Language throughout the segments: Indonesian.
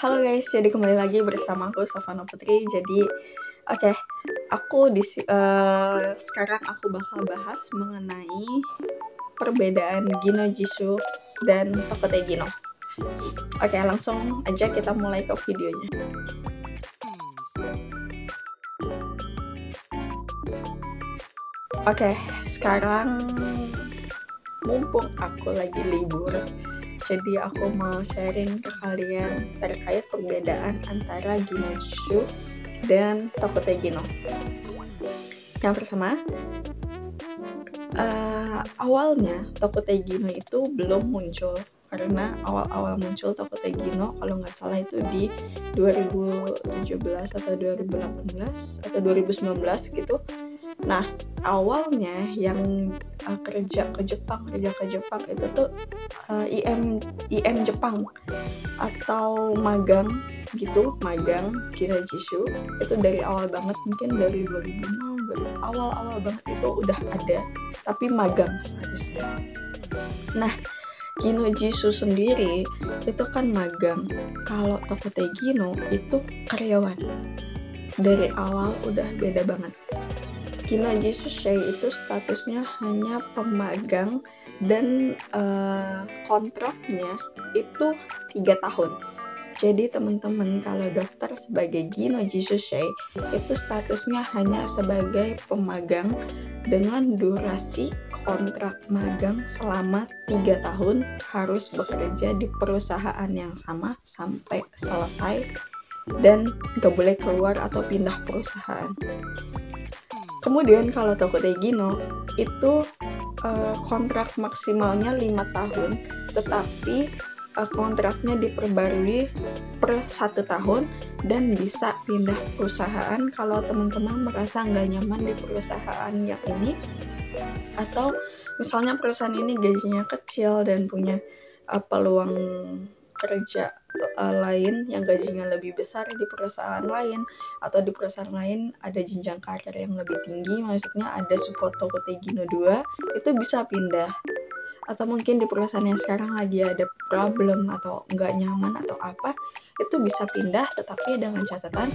Halo guys, jadi kembali lagi bersama aku Sofana Putri. Jadi, sekarang aku bakal bahas mengenai perbedaan Gino Jisoo dan Tokute Gino. Oke, langsung aja kita mulai ke videonya. Oke, sekarang mumpung aku lagi libur, jadi aku mau sharing ke kalian terkait perbedaan antara Gino Jisoo dan Tokute Gino. Yang pertama, awalnya Tokute Gino itu belum muncul, karena awal-awal muncul Tokute Gino kalau nggak salah itu di 2017 atau 2018 atau 2019 gitu. Nah, awalnya yang kerja ke Jepang itu tuh IM Jepang atau magang Gino Jisoo itu dari awal banget, mungkin dari 2006 awal banget itu udah ada, tapi magang statusnya. Nah, Gino Jisoo sendiri itu kan magang. Kalau Tokute Gino itu karyawan. Dari awal udah beda banget. Gino Jisoo itu statusnya hanya pemagang dan kontraknya itu 3 tahun. Jadi teman-teman kalau daftar sebagai Gino Jisoo itu statusnya hanya sebagai pemagang dengan durasi kontrak magang selama 3 tahun, harus bekerja di perusahaan yang sama sampai selesai dan gak boleh keluar atau pindah perusahaan. Kemudian kalau Tokute Gino itu kontrak maksimalnya 5 tahun, tetapi kontraknya diperbarui per 1 tahun dan bisa pindah perusahaan kalau teman-teman merasa nggak nyaman di perusahaan yang ini, atau misalnya perusahaan ini gajinya kecil dan punya peluang kerja lain yang gajinya lebih besar di perusahaan lain, atau di perusahaan lain ada jenjang karir yang lebih tinggi, maksudnya ada support Tokute Gino 2, itu bisa pindah. Atau mungkin di perusahaan yang sekarang lagi ada problem atau nggak nyaman atau apa, itu bisa pindah, tetapi dengan catatan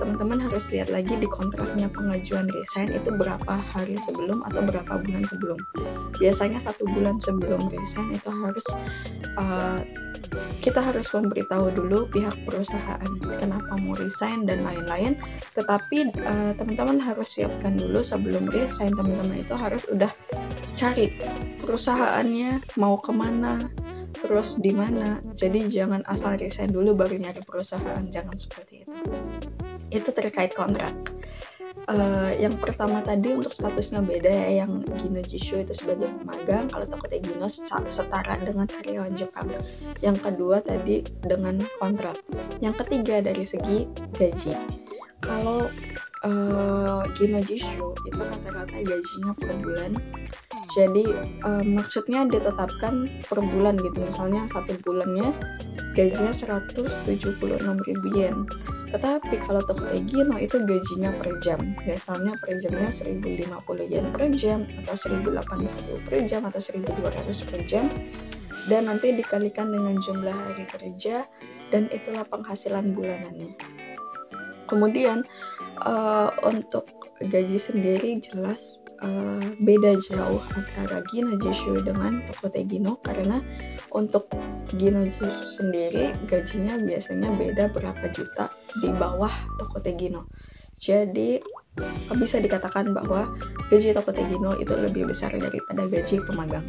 teman-teman harus lihat lagi di kontraknya pengajuan resign itu berapa hari sebelum atau berapa bulan sebelum. Biasanya 1 bulan sebelum resign itu harus kita harus memberitahu dulu pihak perusahaan kenapa mau resign dan lain-lain, tetapi teman-teman harus siapkan dulu sebelum resign. Teman-teman itu harus udah cari perusahaannya mau kemana, terus di mana. Jadi jangan asal resign dulu baru nyari perusahaan, jangan seperti itu. Itu terkait kontrak. Yang pertama tadi untuk statusnya beda ya, yang Gino Jisoo itu sebagai pemagang, kalau Tokute Gino setara dengan karyawan Jepang. Yang kedua tadi dengan kontrak. Yang ketiga dari segi gaji. Kalau Gino Jisoo itu rata-rata gajinya per bulan. Jadi maksudnya ditetapkan per bulan gitu, misalnya 1 bulannya gajinya 176.000 yen. Tetapi kalau Tokute Gino itu gajinya per jam, misalnya per jamnya 1.050 yen per jam, atau 1.080 per jam, atau 1.200 per jam, dan nanti dikalikan dengan jumlah hari kerja, dan itulah penghasilan bulanannya. Kemudian untuk gaji sendiri jelas beda jauh antara Gino Jisoo dengan Tokute Gino, karena untuk Gino Jisoo sendiri gajinya biasanya beda berapa juta di bawah Tokute Gino. Jadi bisa dikatakan bahwa gaji Tokute Gino itu lebih besar daripada gaji pemagang.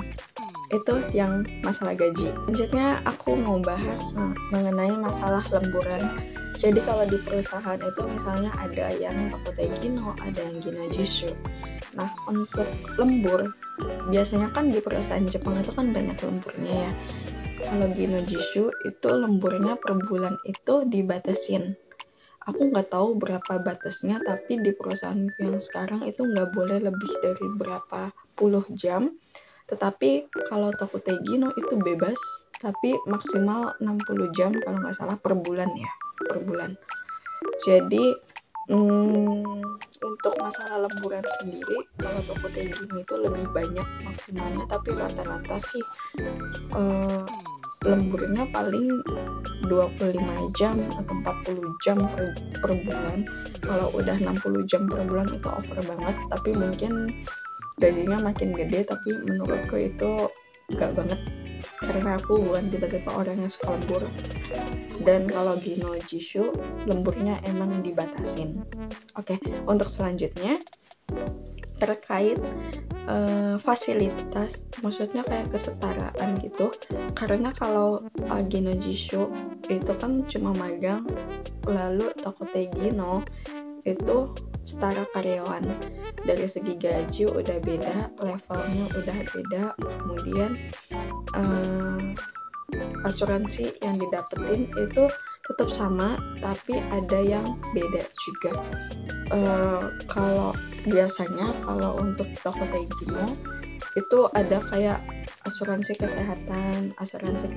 Itu yang masalah gaji. Selanjutnya aku mau bahas mengenai masalah lemburan. Jadi kalau di perusahaan itu misalnya ada yang Tokute Gino, ada yang Gino Jisoo. Nah, untuk lembur, biasanya kan di perusahaan Jepang itu kan banyak lemburnya ya. Kalau Gino Jisoo itu lemburnya per bulan itu dibatasin. Aku nggak tahu berapa batasnya, tapi di perusahaan yang sekarang itu nggak boleh lebih dari berapa puluh jam. Tetapi kalau Tokute Gino itu bebas, tapi maksimal 60 jam kalau nggak salah per bulan ya, per bulan. Jadi untuk masalah lemburan sendiri, kalau Tokute Gino itu lebih banyak maksimalnya, tapi rata-rata sih lemburnya paling 25 jam atau 40 jam per bulan. Kalau udah 60 jam per bulan itu over banget, tapi mungkin gajinya makin gede, tapi menurutku itu gak banget karena aku bukan tiba-tiba orang yang suka lembur. Dan kalau Gino Jisoo lemburnya emang dibatasin. Oke, untuk selanjutnya terkait fasilitas, maksudnya kayak kesetaraan gitu. Karena kalau Gino Jisoo itu kan cuma magang, lalu Tokutei Gino itu setara karyawan. Dari segi gaji udah beda, levelnya udah beda, kemudian asuransi yang didapetin itu tetap sama, tapi ada yang beda juga. Kalau biasanya kalau untuk Tokutei Gino itu ada kayak asuransi kesehatan, asuransi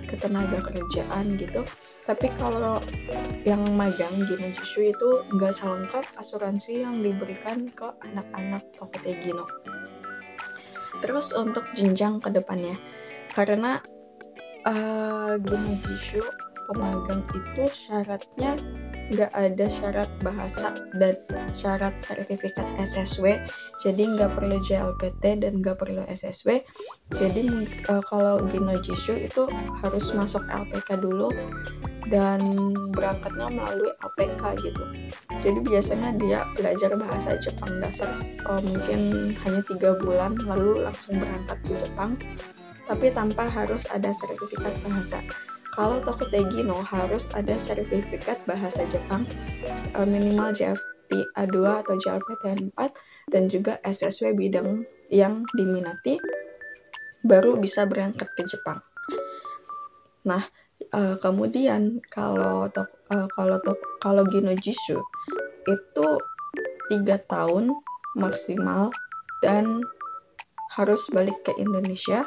ketenaga kerjaan gitu. Tapi kalau yang magang Gino Jisoo itu nggak selengkap asuransi yang diberikan ke anak-anak Tokutei Gino. Terus untuk jenjang ke depannya, karena Gino Jisoo pemagang itu syaratnya nggak ada syarat bahasa dan syarat sertifikat SSW, jadi nggak perlu JLPT dan nggak perlu SSW. Jadi kalau Gino Jisoo itu harus masuk LPK dulu dan berangkatnya melalui LPK gitu. Jadi biasanya dia belajar bahasa Jepang dasar mungkin hanya 3 bulan lalu langsung berangkat ke Jepang, tapi tanpa harus ada sertifikat bahasa. Kalau Tokutei Gino harus ada sertifikat bahasa Jepang, minimal JLPT A2 atau JLPT 4 dan juga SSW bidang yang diminati, baru bisa berangkat ke Jepang. Nah, kemudian kalau Gino Jisoo itu 3 tahun maksimal dan harus balik ke Indonesia.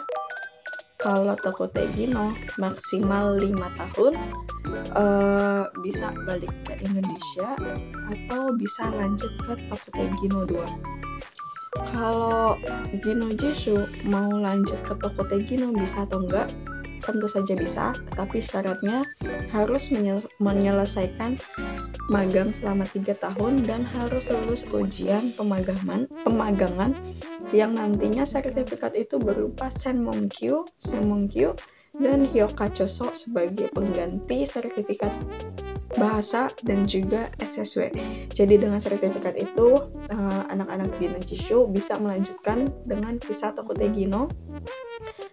Kalau Tokutei Gino maksimal 5 tahun bisa balik ke Indonesia atau bisa lanjut ke Tokutei Gino 2. Kalau Gino Jisoo mau lanjut ke Tokutei Gino bisa atau enggak? Tentu saja bisa, tetapi syaratnya harus menyelesaikan magang selama 3 tahun dan harus lulus ujian pemagangan yang nantinya sertifikat itu berupa Senmonkyu, dan Hyokachoso sebagai pengganti sertifikat bahasa dan juga SSW. Jadi dengan sertifikat itu anak-anak Gino Jisoo bisa melanjutkan dengan visa Tokutei Gino.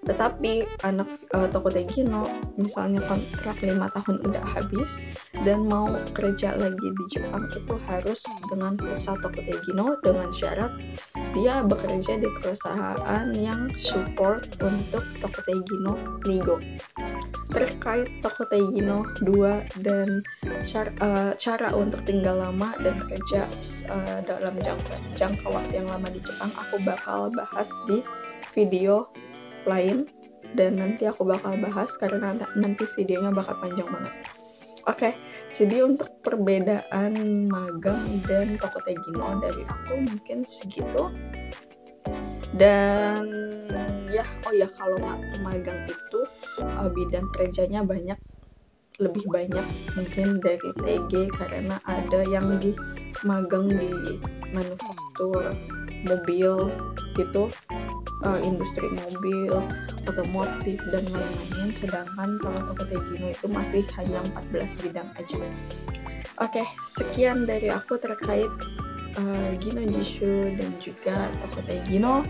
Tetapi anak Tokutei Gino misalnya kontrak 5 tahun udah habis dan mau kerja lagi di Jepang, itu harus dengan visa Tokutei Gino dengan syarat dia bekerja di perusahaan yang support untuk Tokutei Gino Nigo. Terkait Tokutei Gino 2 dan cara untuk tinggal lama dan kerja dalam jangka waktu yang lama di Jepang, aku bakal bahas di video lain, dan nanti aku bakal bahas karena nanti videonya bakal panjang banget. Oke, jadi untuk perbedaan magang dan Tokutei Gino dari aku mungkin segitu. Dan ya, kalau magang itu bidang kerjanya lebih banyak mungkin dari TG, karena ada yang di magang di manufaktur mobil gitu, industri mobil, otomotif dan lain-lain. Sedangkan kalau Tokutei Gino itu masih hanya 14 bidang aja. Oke, sekian dari aku terkait Gino Jisoo dan juga Tokutei Gino.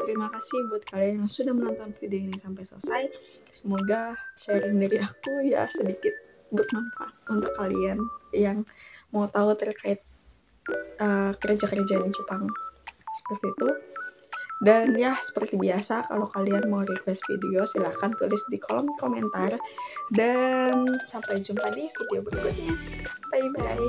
Terima kasih buat kalian yang sudah menonton video ini sampai selesai. Semoga sharing dari aku ya sedikit bermanfaat untuk kalian yang mau tahu terkait kerja-kerja di Jepang seperti itu. Dan ya, seperti biasa, kalau kalian mau request video silahkan tulis di kolom komentar. Dan sampai jumpa di video berikutnya. Bye bye.